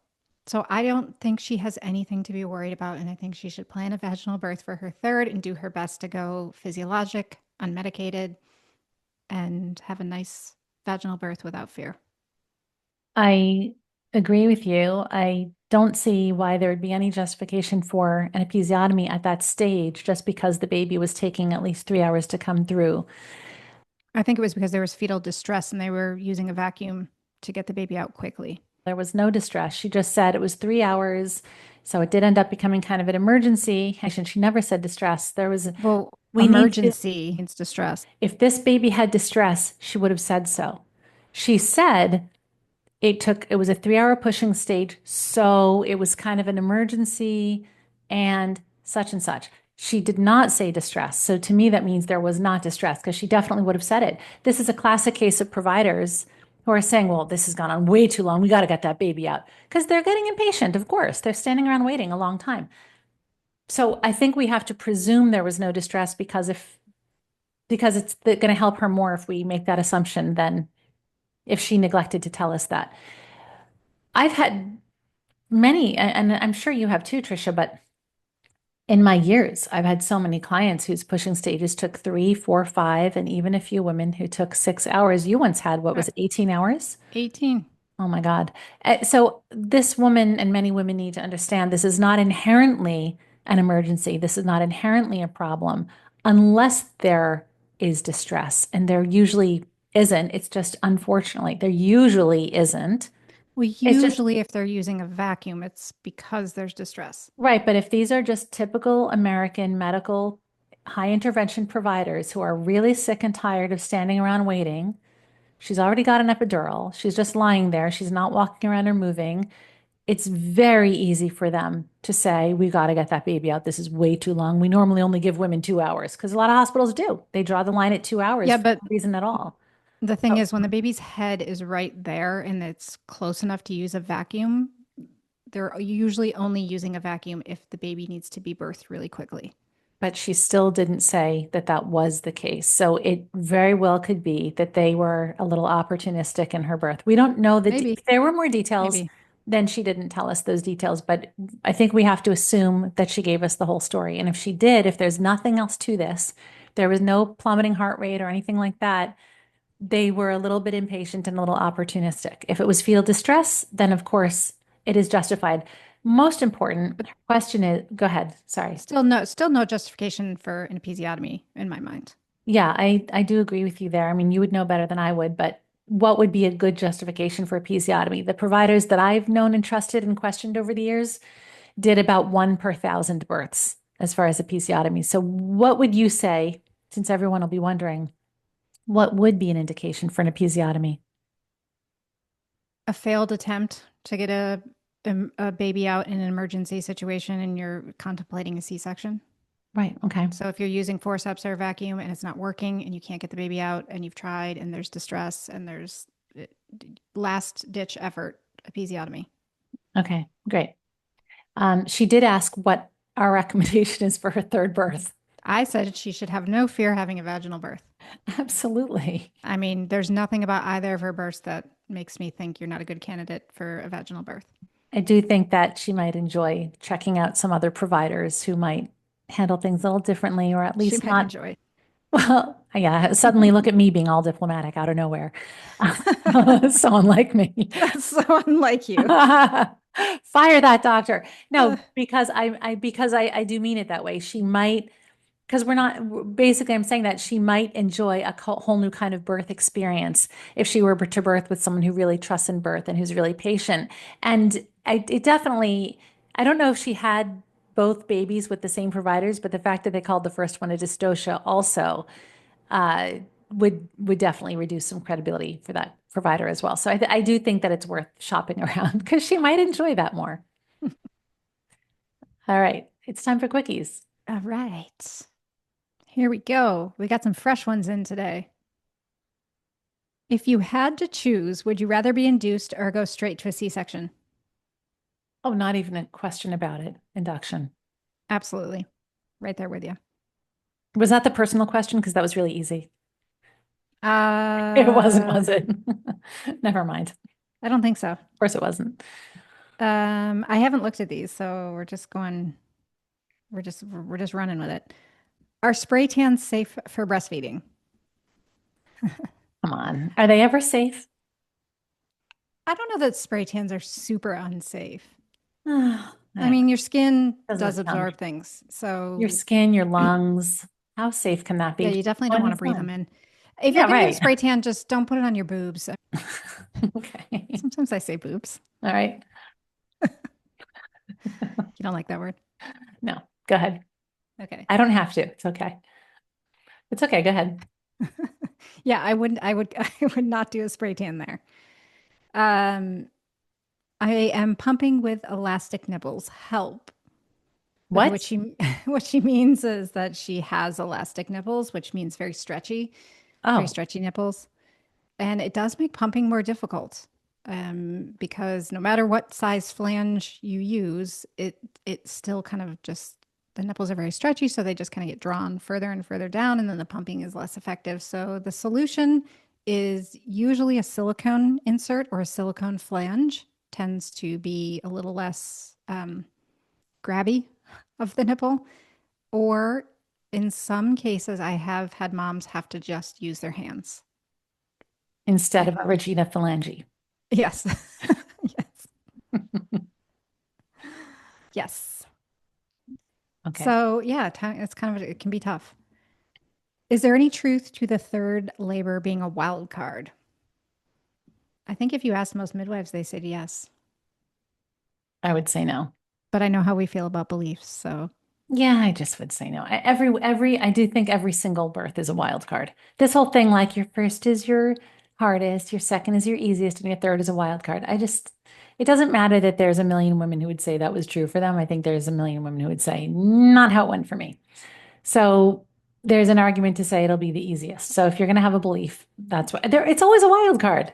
So I don't think she has anything to be worried about. And I think she should plan a vaginal birth for her third and do her best to go physiologic, unmedicated, and have a nice vaginal birth without fear.
I agree with you. I don't see why there would be any justification for an episiotomy at that stage just because the baby was taking at least 3 hours to come through.
I think it was because there was fetal distress and they were using a vacuum to get the baby out quickly.
There was no distress. She just said it was 3 hours. So it did end up becoming kind of an emergency. Actually, she never said distress.
Well,
We need to,
emergency means distress.
if this baby had distress, she would have said so. She said it was a 3 hour pushing stage. So it was kind of an emergency and such and such. She did not say distress. So to me, that means there was not distress because she definitely would have said it. This is a classic case of providers who are saying, well, this has gone on way too long. We got to get that baby out because they're getting impatient. Of course, they're standing around waiting a long time. So I think we have to presume there was no distress because it's going to help her more if we make that assumption than if she neglected to tell us that. I've had many, and I'm sure you have too, Trisha, but in my years, I've had so many clients whose pushing stages took 3, 4, 5, and even a few women who took 6 hours. You once had, what
Uh,
was it, 18 hours?
18.
Oh my God. So this woman and many women need to understand this is not inherently an emergency. This is not inherently a problem unless there is distress. And there usually isn't. It's just unfortunately, there usually isn't.
Well,
It's just
usually if they're using a vacuum, it's because there's distress.
right. But if these are just typical American medical high intervention providers who are really sick and tired of standing around waiting, she's already got an epidural. She's just lying there. She's not walking around or moving. It's very easy for them to say, we got to get that baby out. This is way too long. We normally only give women 2 hours because a lot of hospitals do. They draw the line at 2 hours
Yeah,
for
but
no reason at all.
the thing
Oh,
is, when the baby's head is right there and it's close enough to use a vacuum, they're usually only using a vacuum if the baby needs to be birthed really quickly.
but she still didn't say that that was the case. So it very well could be that they were a little opportunistic in her birth. We don't know that
Maybe,
if there were more details,
maybe.
then she didn't tell us those details. But I think we have to assume that she gave us the whole story. And if she did, if there's nothing else to this, there was no plummeting heart rate or anything like that, they were a little bit impatient and a little opportunistic. If it was fetal distress, then of course it is justified. Most important,
But
her question is, go ahead. Sorry.
still no justification for an episiotomy in my mind.
Yeah, I do agree with you there. I mean, you would know better than I would, but what would be a good justification for episiotomy? The providers that I've known and trusted and questioned over the years did about 1 per 1,000 births as far as episiotomy. So what would you say, since everyone will be wondering, what would be an indication for an episiotomy?
A failed attempt to get a baby out in an emergency situation and you're contemplating a C-section.
Right. Okay.
So if you're using forceps or vacuum and it's not working and you can't get the baby out and you've tried and there's distress and there's last ditch effort, episiotomy.
Okay. Great. She did ask what our recommendation is for her third birth.
I said she should have no fear having a vaginal birth.
Absolutely.
I mean, there's nothing about either of her births that makes me think you're not a good candidate for a vaginal birth.
I do think that she might enjoy checking out some other providers who might handle things a little differently, or at
She
least
might
not.
enjoy.
Well, yeah, suddenly look at me being all diplomatic out of nowhere. So unlike me.
That's so unlike you.
Fire that doctor.
Uh,
No, because I do mean it that way. She might, because we're not, basically, I'm saying that she might enjoy a whole new kind of birth experience if she were to birth with someone who really trusts in birth and who's really patient. And it definitely, I don't know if she had both babies with the same providers, but the fact that they called the first one a dystocia also would definitely reduce some credibility for that provider as well. So I do think that it's worth shopping around because she might enjoy that more. All right, it's time for quickies.
All right. Here we go. We got some fresh ones in today. If you had to choose, would you rather be induced or go straight to a C-section?
Oh, not even a question about it. Induction.
Absolutely. Right there with you.
Was that the personal question? Because that was really easy.
Uh,
It wasn't, was it? Never mind.
I don't think so.
Of course it wasn't.
I haven't looked at these, so we're just running with it. Are spray tans safe for breastfeeding?
Come on. Are they ever safe?
I don't know that spray tans are super unsafe.
I
I mean, your skin
Doesn't
does
sound-
absorb things. So
Your skin, your lungs. How safe can that be?
yeah, you definitely don't want to breathe them in. If
Yeah,
you're going to get a
right.
spray tan, just don't put it on your boobs.
Okay.
Sometimes I say boobs.
All right.
You don't like that word?
No, go ahead.
Okay.
I don't have to. It's okay. It's okay. Go ahead.
Yeah, I would I would not do a spray tan there. Um, I am pumping with elastic nipples. Help.
What?
What she means is that she has elastic nipples, which means very stretchy
Oh,
nipples. And it does make pumping more difficult. Because no matter what size flange you use, it still kind of just the nipples are very stretchy, so they just kind of get drawn further and further down, and then the pumping is less effective. So the solution is usually a silicone insert or a silicone flange, tends to be a little less grabby of the nipple. Or in some cases, I have had moms have to just use their hands.
instead of a Regina phalange.
Yes. Yes. Yes.
Okay.
So yeah, it's kind of it can be tough. Is there any truth to the third labor being a wild card? I think if you asked most midwives, they said yes.
I would say no.
But I know how we feel about beliefs, so
Yeah, I just would say no. I do think every single birth is a wild card. This whole thing, like your first is your hardest, your second is your easiest, and your third is a wild card. It doesn't matter that there's a million women who would say that was true for them. I think there's a million women who would say, not how it went for me. So there's an argument to say it'll be the easiest. So if you're going to have a belief, that's what it's always a wild card.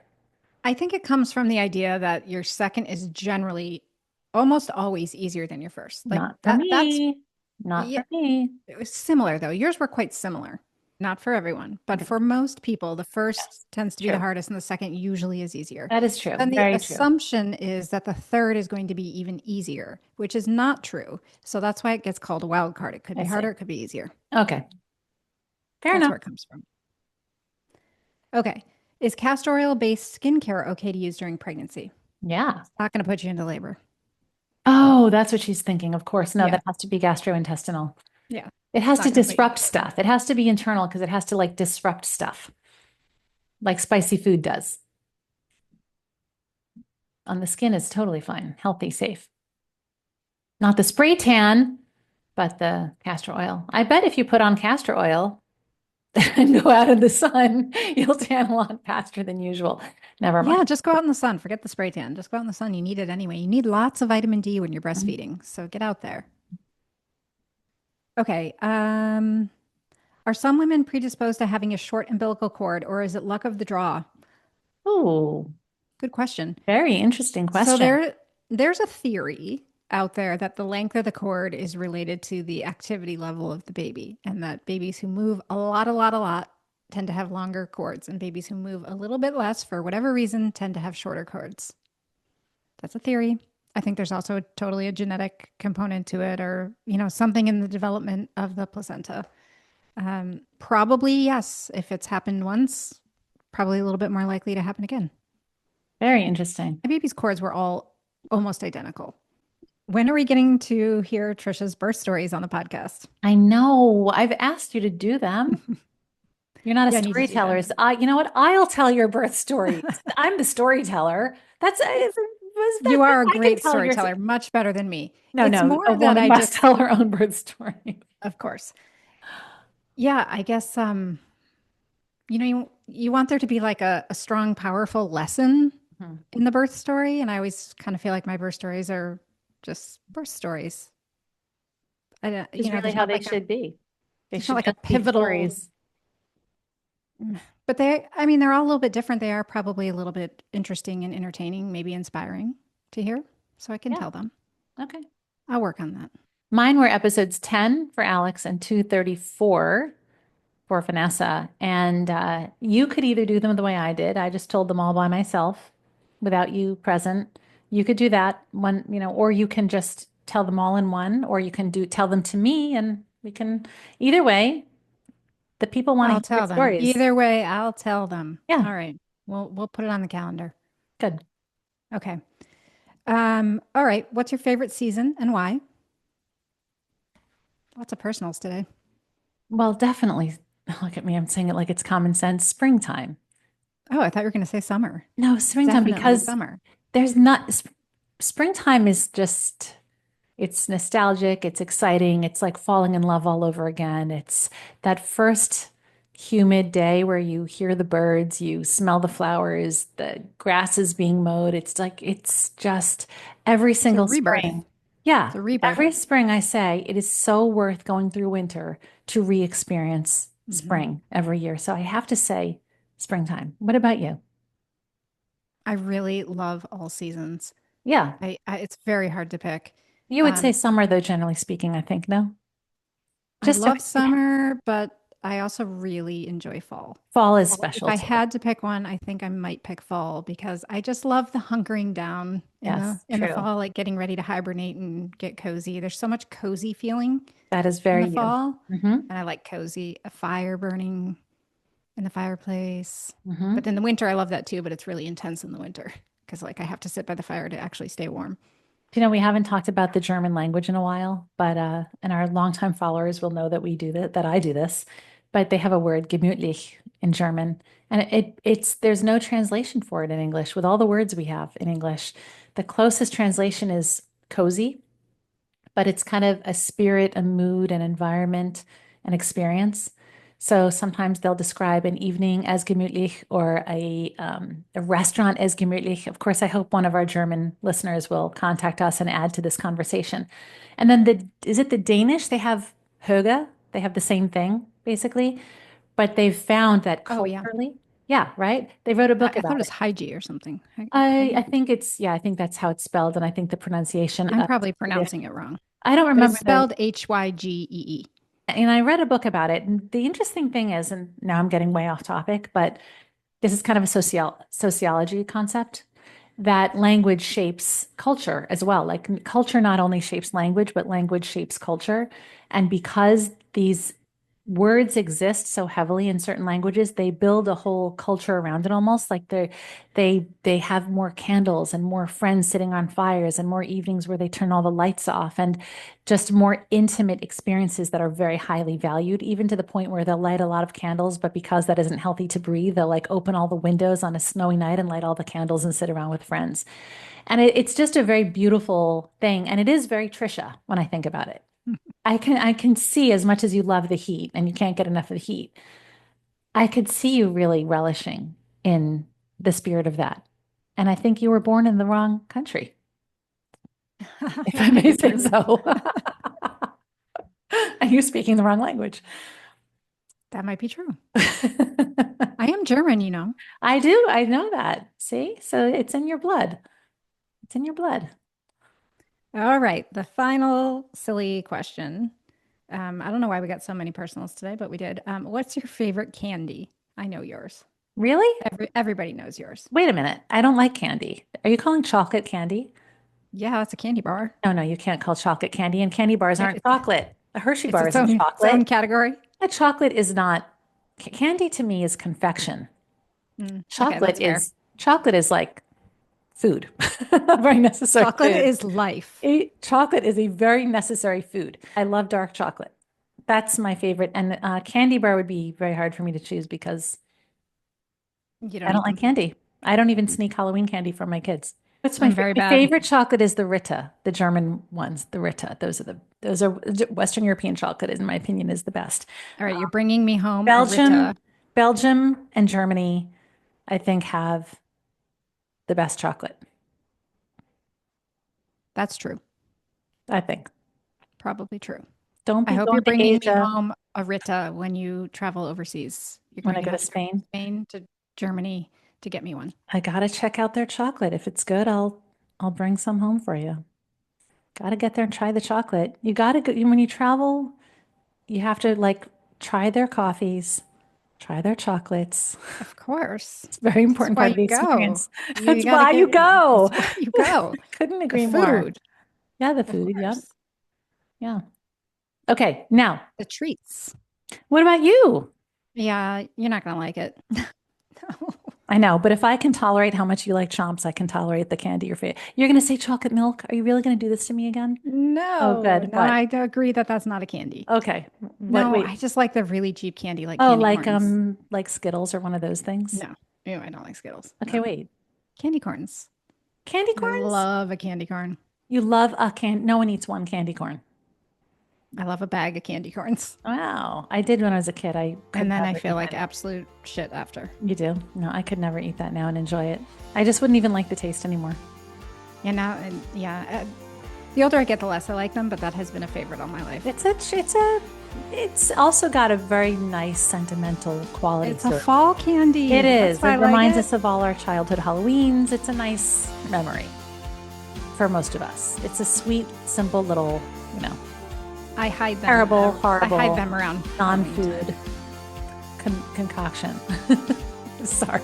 I think it comes from the idea that your second is generally almost always easier than your first. Like
Not for
that's
me. Not
yeah,
for me.
it was similar though. Yours were quite similar. Not for everyone, but for most people, the
Yes,
first tends to be the
true.
hardest and the second usually is easier.
That is true.
Then the
Very true.
assumption is that the third is going to be even easier, which is not true. So that's why it gets called a wild card. It could
I
be
see.
harder, it could be easier.
Okay. Fair
That's
enough.
where it comes from. Okay. Is castor oil based skincare okay to use during pregnancy?
Yeah.
Not going to put you into labor.
Oh, that's what she's thinking. Of course. No,
Yeah.
that has to be gastrointestinal.
Yeah.
It has
Not
to
gonna put you
disrupt
into labor.
stuff. It has to be internal because it has to like disrupt stuff, like spicy food does. On the skin is totally fine, healthy, safe. Not the spray tan, but the castor oil. I bet if you put on castor oil and go out in the sun, you'll tan a lot faster than usual. Never
Yeah,
mind.
just go out in the sun. Forget the spray tan. Just go out in the sun. You need it anyway. You need lots of vitamin D when you're breastfeeding. So get out there. Okay. Are some women predisposed to having a short umbilical cord, or is it luck of the draw?
Oh,
Good question.
very interesting
So
question.
there's a theory out there that the length of the cord is related to the activity level of the baby, and that babies who move a lot tend to have longer cords, and babies who move a little bit less for whatever reason tend to have shorter cords. That's a theory. I think there's also totally a genetic component to it, or something in the development of the placenta. Probably yes. If it's happened once, probably a little bit more likely to happen again.
Very interesting.
My baby's cords were all almost identical. When are we getting to hear Trisha's birth stories on the podcast?
I know. I've asked you to do them. You're not a
Yeah, I need to do
storyteller.
that.
You know what? I'll tell your birth stories. I'm the storyteller.
You are a
I can
great
tell your.
storyteller, much better than me.
No,
It's
no. A
more that
woman
I
must
just,
tell her own birth story.
of course. Yeah, I guess you want there to be like a strong, powerful lesson
Mhm.
in the birth story. And I always kind of feel like my birth stories are just birth stories. I don't,
Is really
there's
how
not
they
like
should be. They
there's not
should
like a
just be
pivotal,
stories.
but they're all a little bit different. They are probably a little bit interesting and entertaining, maybe inspiring to hear. So I can
Yeah.
tell them.
Okay.
I'll work on that.
Mine were episodes 10 for Alex and 234 for Vanessa. And you could either do them the way I did. I just told them all by myself without you present. You could do that one, or you can just tell them all in one, or you can tell them to me and we can, either way, the people want to
I'll
hear your
tell them.
stories.
Either way, I'll tell them.
Yeah,
All right. We'll put it on the calendar.
good.
Okay. All right. What's your favorite season and why? Lots of personals today.
Well, definitely. Look at me. I'm saying it like it's common sense. Springtime.
Oh, I thought you were going to say summer.
No, springtime,
Definitely
because
summer.
there's not, springtime is just, it's nostalgic, it's exciting, it's like falling in love all over again. It's that first humid day where you hear the birds, you smell the flowers, the grass is being mowed. It's like, it's just every
It's a
single
rebirth.
spring. Yeah,
It's a rebirth.
every spring I say it is so worth going through winter to re-experience
Hmm.
spring every year. So I have to say springtime. What about you?
I really love all seasons.
Yeah.
It's very hard to pick.
You would say
Um,
summer, though, generally speaking, I think, no?
I
Just so
love summer, but I also really enjoy fall.
fall is
If
special
I
too.
had to pick one, I think I might pick fall because I just love the hunkering down in the
Yes,
in the
true.
fall, like getting ready to hibernate and get cozy. There's so much cozy feeling
That is
in
very
the
you.
fall,
Hmm.
and I like cozy, a fire burning in the fireplace. But
Hmm.
in the winter, I love that too, but it's really intense in the winter because like I have to sit by the fire to actually stay warm.
We haven't talked about the German language in a while, but and our longtime followers will know that we do that I do this. But they have a word, Gemütlich, in German. And it's there's no translation for it in English. With all the words we have in English, the closest translation is cozy, but it's kind of a spirit, a mood, an environment, an experience. So sometimes they'll describe an evening as gemütlich or a restaurant as gemütlich. Of course, I hope one of our German listeners will contact us and add to this conversation. And then is it the Danish? They have hygge. They have the same thing, basically. But they've found that
Oh yeah,
culturally, yeah, right? They wrote a book
I thought it
about
was
it.
Hygie or something.
I
Hygie.
think yeah, I think that's how it's spelled. And I think the pronunciation,
I'm probably
if
pronouncing it wrong,
I don't
but it's
remember
spelled Hygee.
and I read a book about it. And the interesting thing is, and now I'm getting way off topic, but this is kind of a sociology concept that language shapes culture as well. Like culture not only shapes language, but language shapes culture. And because these words exist so heavily in certain languages, they build a whole culture around it almost like they have more candles and more friends sitting on fires and more evenings where they turn all the lights off and just more intimate experiences that are very highly valued, even to the point where they'll light a lot of candles, but because that isn't healthy to breathe, they'll like open all the windows on a snowy night and light all the candles and sit around with friends. And it's just a very beautiful thing. And it is very Trisha when I think about it. I can see as much as you love the heat and you can't get enough of the heat. I could see you really relishing in the spirit of that. And I think you were born in the wrong country, if I
That might
may
be
say
true.
so. And you're speaking the wrong language.
That might be true. I am German.
I do. I know that. See? So it's in your blood. It's in your blood.
All right, the final silly question. I don't know why we got so many personals today, but we did. What's your favorite candy? I know yours.
Really?
Everybody knows yours.
Wait a minute. I don't like candy. Are you calling chocolate candy?
Yeah, it's a candy bar.
No, no, you can't call chocolate candy, and candy bars aren't
It,
chocolate. A Hershey
it's
bar isn't
its own
chocolate.
category.
A chocolate is not candy to me is confection.
Okay, that's fair.
Chocolate is like food, a very necessary
Chocolate
food.
is life.
Chocolate is a very necessary food. I love dark chocolate. That's my favorite. And candy bar would be very hard for me to choose because
You
I
don't
don't
eat
like
them.
candy. I don't even sneak Halloween candy from my kids. What's
I'm very
my
bad.
favorite chocolate is the Ritta, the German ones, the Ritta. Those are Western European chocolate, in my opinion, is the best.
All right, you're bringing me home a
Belgium,
Rita.
Belgium and Germany, I think, have the best chocolate.
That's true.
I think.
Probably true.
Don't
I
be
hope
going
you're
to
bringing me
Asia
home a Rita when you travel overseas. You're
when I
going
go to
have to
Spain.
Spain to Germany to get me one.
I gotta check out their chocolate. If it's good, I'll bring some home for you. Gotta get there and try the chocolate. You gotta go when you travel, you have to like try their coffees, try their chocolates.
Of course.
It's a very
That's
important
why
part of the
you go.
experience.
You
That's
gotta
why you
get,
go.
that's why you go.
Couldn't
The
agree more.
food,
Yeah, the
of
food. Yep.
course.
Yeah. Okay. Now,
The treats.
what about you?
Yeah, you're not gonna like it. No.
I know, but if I can tolerate how much you like chomps, I can tolerate the candy you're favorite. You're gonna say chocolate milk? Are you really gonna do this to me again? Oh,
No,
good.
no,
What?
I do agree that that's not a candy.
Okay. What?
No,
Wait.
I just like the really cheap candy like
Oh,
candy corns.
like Skittles or one of those things.
No, ew, I don't like Skittles.
Okay,
No.
wait.
Candy corns.
Candy
I
corns?
love a candy corn.
You love a can. No one eats one candy corn.
I love a bag of candy corns.
Wow. I did when I was a kid. I could
And then I
never
feel
eat
like
that.
absolute shit after.
You do? No, I could never eat that now and enjoy it. I just wouldn't even like the taste anymore.
Yeah, now, and yeah, the older I get, the less I like them, but that has been a favorite all my life.
It's also got a very nice sentimental quality
It's
to
a
it.
fall candy.
It is.
That's why I
It
like
reminds
it.
us of all our childhood Halloweens. It's a nice memory for most of us. It's a sweet, simple little,
I hide them.
terrible,
I
horrible,
hide them around
non-food concoction. Sorry.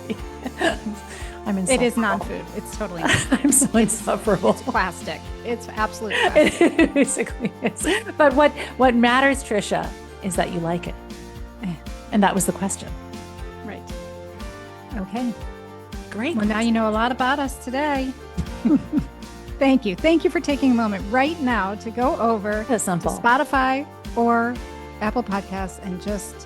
I'm insufferable.
It is non-food. It's totally not.
I'm so insufferable.
It's plastic. It's absolute plastic.
It basically is. But what matters, Trisha, is that you like it. And that was the question.
Right. Okay.
Great.
Well, now you know a lot about us today. Thank you. Thank you for taking a moment right now to go over
So
to
simple.
Spotify or Apple Podcasts and just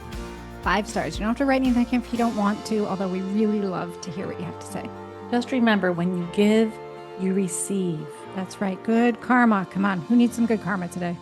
5 stars. You don't have to write anything if you don't want to, although we really love to hear what you have to say.
Just remember, when you give, you receive.
That's right. Good karma. Come on. Who needs some good karma today?